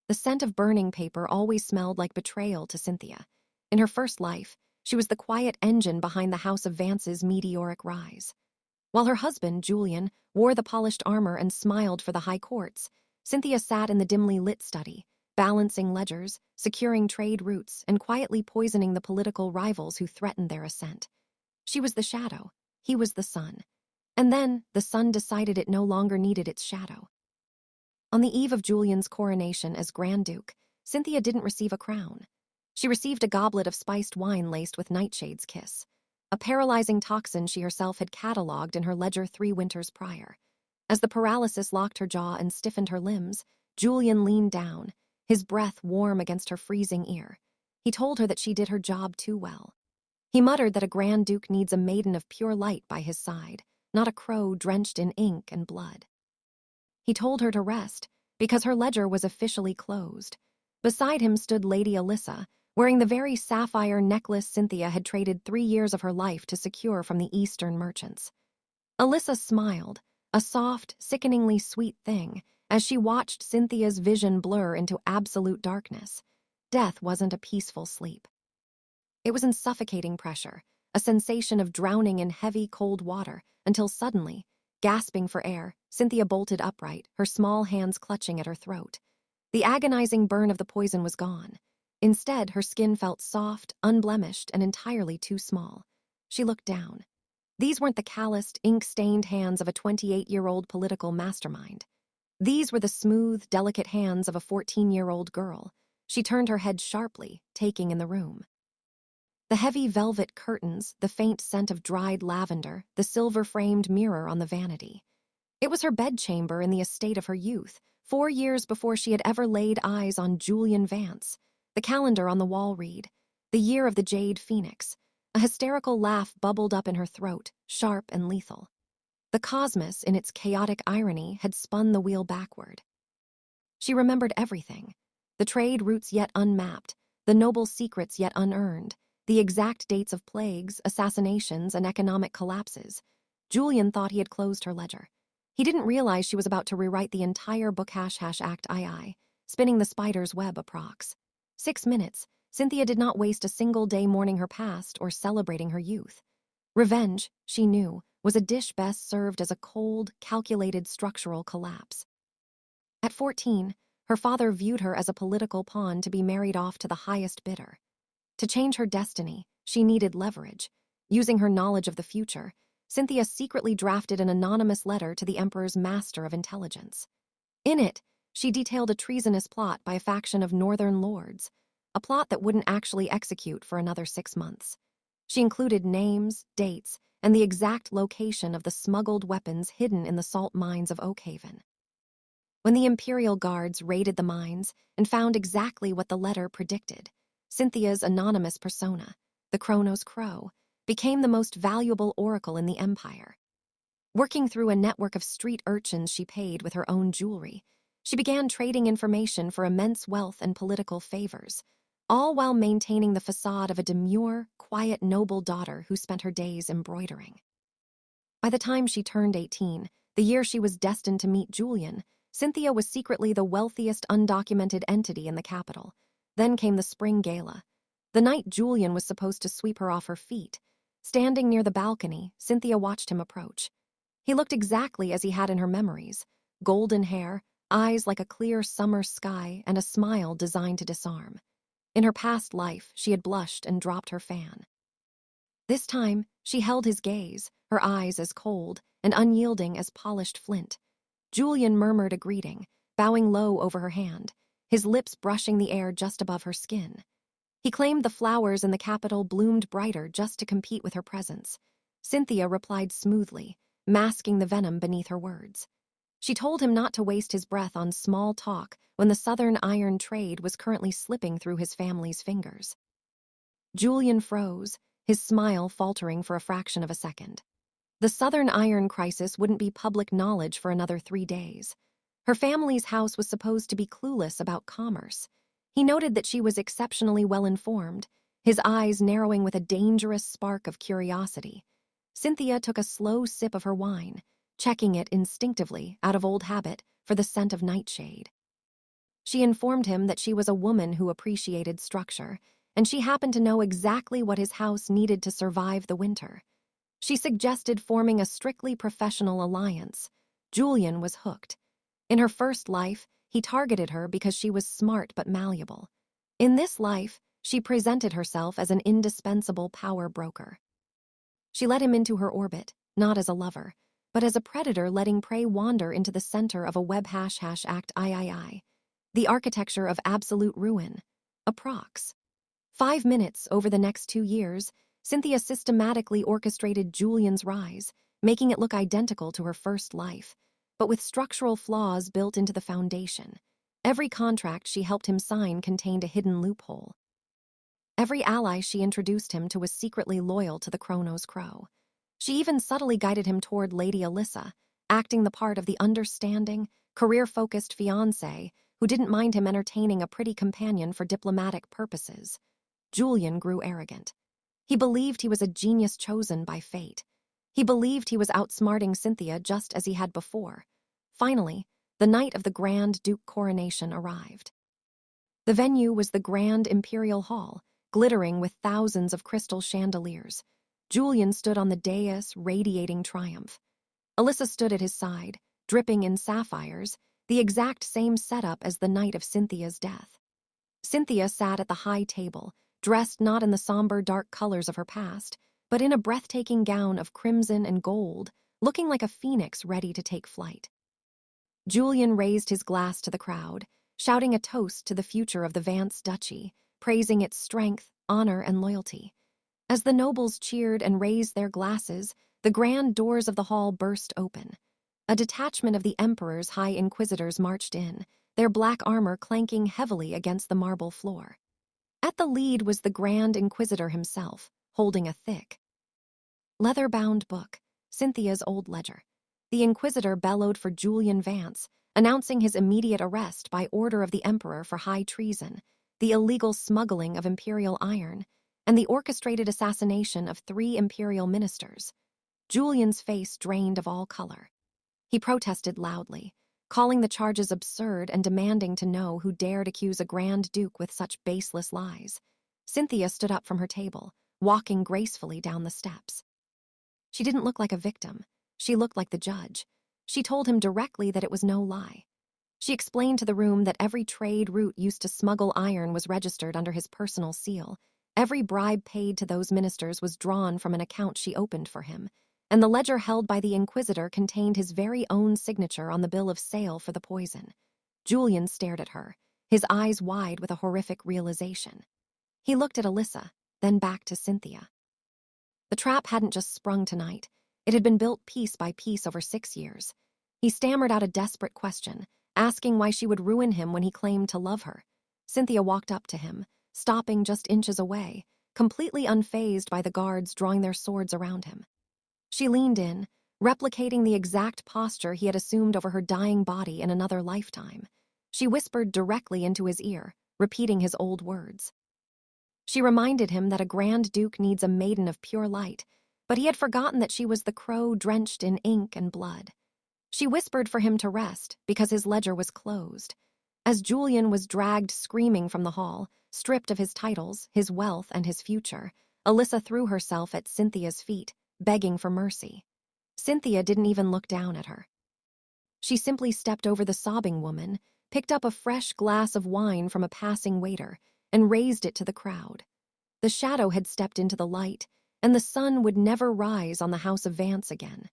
The scent of burning paper always smelled like betrayal to Cynthia. In her first life, she was the quiet engine behind the House of Vance's meteoric rise. While her husband, Julian, wore the polished armor and smiled for the high courts, Cynthia sat in the dimly lit study, balancing ledgers, securing trade routes, and quietly poisoning the political rivals who threatened their ascent. She was the shadow. He was the sun. And then, the sun decided it no longer needed its shadow. On the eve of Julian's coronation as Grand Duke, Cynthia didn't receive a crown. She received a goblet of spiced wine laced with nightshade's kiss, a paralyzing toxin she herself had catalogued in her ledger 3 winters prior. As the paralysis locked her jaw and stiffened her limbs, Julian leaned down, his breath warm against her freezing ear. He told her that she did her job too well. He muttered that a Grand Duke needs a maiden of pure light by his side, not a crow drenched in ink and blood. He told her to rest, because her ledger was officially closed. Beside him stood Lady Alyssa, wearing the very sapphire necklace Cynthia had traded 3 years of her life to secure from the Eastern merchants. Alyssa smiled, a soft, sickeningly sweet thing, as she watched Cynthia's vision blur into absolute darkness. Death wasn't a peaceful sleep. It was in suffocating pressure, a sensation of drowning in heavy, cold water, until suddenly, gasping for air, Cynthia bolted upright, her small hands clutching at her throat. The agonizing burn of the poison was gone. Instead, her skin felt soft, unblemished, and entirely too small. She looked down. These weren't the calloused, ink-stained hands of a 28-year-old political mastermind. These were the smooth, delicate hands of a 14-year-old girl. She turned her head sharply, taking in the room. The heavy velvet curtains, the faint scent of dried lavender, the silver-framed mirror on the vanity. It was her bedchamber in the estate of her youth, 4 years before she had ever laid eyes on Julian Vance. The calendar on the wall read, "The year of the Jade Phoenix." A hysterical laugh bubbled up in her throat, sharp and lethal. The cosmos, in its chaotic irony, had spun the wheel backward. She remembered everything. The trade routes yet unmapped, the noble secrets yet unearned, the exact dates of plagues, assassinations, and economic collapses. Julian thought he had closed her ledger. He didn't realize she was about to rewrite the entire book #act II, spinning the spider's web approx. 6 minutes, Cynthia did not waste a single day mourning her past or celebrating her youth. Revenge, she knew, was a dish best served as a cold, calculated structural collapse. At 14, her father viewed her as a political pawn to be married off to the highest bidder. To change her destiny, she needed leverage. Using her knowledge of the future, Cynthia secretly drafted an anonymous letter to the Emperor's master of intelligence. In it, she detailed a treasonous plot by a faction of northern lords, a plot that wouldn't actually execute for another 6 months. She included names, dates, and the exact location of the smuggled weapons hidden in the salt mines of Oakhaven. When the Imperial Guards raided the mines and found exactly what the letter predicted, Cynthia's anonymous persona, the Kronos Crow, became the most valuable oracle in the Empire. Working through a network of street urchins she paid with her own jewelry, she began trading information for immense wealth and political favors, all while maintaining the facade of a demure, quiet, noble daughter who spent her days embroidering. By the time she turned 18, the year she was destined to meet Julian, Cynthia was secretly the wealthiest undocumented entity in the capital. Then came the spring gala. The night Julian was supposed to sweep her off her feet. Standing near the balcony, Cynthia watched him approach. He looked exactly as he had in her memories. Golden hair, eyes like a clear summer sky, and a smile designed to disarm. In her past life, she had blushed and dropped her fan. This time, she held his gaze, her eyes as cold and unyielding as polished flint. Julian murmured a greeting, bowing low over her hand, his lips brushing the air just above her skin. He claimed the flowers in the capital bloomed brighter just to compete with her presence. Cynthia replied smoothly, masking the venom beneath her words. She told him not to waste his breath on small talk when the Southern iron trade was currently slipping through his family's fingers. Julian froze, his smile faltering for a fraction of a second. The Southern iron crisis wouldn't be public knowledge for another 3 days. Her family's house was supposed to be clueless about commerce. He noted that she was exceptionally well-informed, his eyes narrowing with a dangerous spark of curiosity. Cynthia took a slow sip of her wine, checking it instinctively, out of old habit, for the scent of nightshade. She informed him that she was a woman who appreciated structure, and she happened to know exactly what his house needed to survive the winter. She suggested forming a strictly professional alliance. Julian was hooked. In her first life, he targeted her because she was smart but malleable. In this life, she presented herself as an indispensable power broker. She let him into her orbit, not as a lover, but as a predator letting prey wander into the center of a web #act III. The architecture of absolute ruin. Approx. 5 minutes over the next 2 years, Cynthia systematically orchestrated Julian's rise, making it look identical to her first life, but with structural flaws built into the foundation. Every contract she helped him sign contained a hidden loophole. Every ally she introduced him to was secretly loyal to the Chronos Crow. She even subtly guided him toward Lady Alyssa, acting the part of the understanding, career-focused fiancé who didn't mind him entertaining a pretty companion for diplomatic purposes. Julian grew arrogant. He believed he was a genius chosen by fate. He believed he was outsmarting Cynthia just as he had before. Finally, the night of the Grand Duke coronation arrived. The venue was the Grand Imperial Hall, glittering with thousands of crystal chandeliers. Julian stood on the dais, radiating triumph. Alyssa stood at his side, dripping in sapphires, the exact same setup as the night of Cynthia's death. Cynthia sat at the high table, dressed not in the somber dark colors of her past, but in a breathtaking gown of crimson and gold, looking like a phoenix ready to take flight. Julian raised his glass to the crowd, shouting a toast to the future of the Vance Duchy, praising its strength, honor, and loyalty. As the nobles cheered and raised their glasses, the grand doors of the hall burst open. A detachment of the Emperor's High Inquisitors marched in, their black armor clanking heavily against the marble floor. At the lead was the Grand Inquisitor himself, holding a thick, leather-bound book, Cynthia's old ledger. The Inquisitor bellowed for Julian Vance, announcing his immediate arrest by order of the Emperor for high treason, the illegal smuggling of imperial iron, and the orchestrated assassination of 3 imperial ministers. Julian's face drained of all color. He protested loudly, calling the charges absurd and demanding to know who dared accuse a Grand Duke with such baseless lies. Cynthia stood up from her table, walking gracefully down the steps. She didn't look like a victim. She looked like the judge. She told him directly that it was no lie. She explained to the room that every trade route used to smuggle iron was registered under his personal seal. Every bribe paid to those ministers was drawn from an account she opened for him, and the ledger held by the Inquisitor contained his very own signature on the bill of sale for the poison. Julian stared at her, his eyes wide with a horrific realization. He looked at Alyssa, then back to Cynthia. The trap hadn't just sprung tonight. It had been built piece by piece over 6 years. He stammered out a desperate question, asking why she would ruin him when he claimed to love her. Cynthia walked up to him, stopping just inches away, completely unfazed by the guards drawing their swords around him. She leaned in, replicating the exact posture he had assumed over her dying body in another lifetime. She whispered directly into his ear, repeating his old words. She reminded him that a Grand Duke needs a maiden of pure light, but he had forgotten that she was the crow drenched in ink and blood. She whispered for him to rest because his ledger was closed. As Julian was dragged screaming from the hall, stripped of his titles, his wealth, and his future, Alyssa threw herself at Cynthia's feet, begging for mercy. Cynthia didn't even look down at her. She simply stepped over the sobbing woman, picked up a fresh glass of wine from a passing waiter, and raised it to the crowd. The shadow had stepped into the light, and the sun would never rise on the House of Vance again.